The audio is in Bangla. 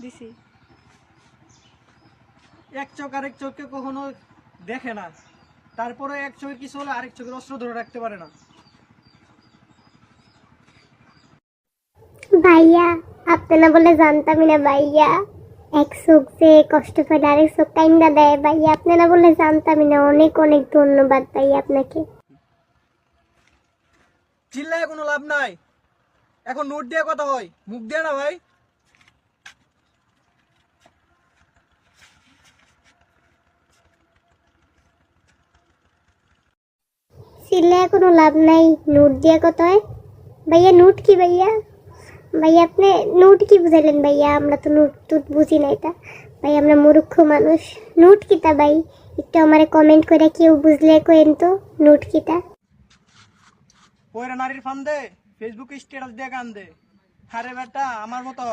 দিছি। এক চোখ আরেক চোখকে কখনো দেখে না, তারপরে এক চোখে কিছু হলে আরেক চোখের অস্ত্র ধরে রাখতে পারে না। ভাইয়া আপনি না বলে জানতামই না ভাইয়া, এক চোখ যে কষ্ট পেলে আরেক চোখ কাইন্দা দেয় ভাইয়া, আপনি না বলে জানতামই না। অনেক অনেক ধন্যবাদ ভাইয়া আপনাকে। চিল্লায় কোনো লাভ নাই, এখন নোট দিয়ে কথা হয়, মুখ দিয়ে না ভাই। চিল্লায় কোনো লাভ নাই, নোট দিয়ে কত হয় ভাইয়া? নোট কি ভাইয়া? ভাইয়া আপনি নোট কি বুঝাইলেন ভাইয়া? আমরা তো নোট টুট বুঝি নাই তা ভাই, আমরা মূর্খ মানুষ। নোট কিতা ভাই? একটু আমারে কমেন্ট করে কেউ বুঝলে কইেন তো নোট কিতা। পয়রা নারীর ফান্দে ফেসবুকে স্ট্যাটাস দিয়ে কান দে। আরে বেটা আমার মতো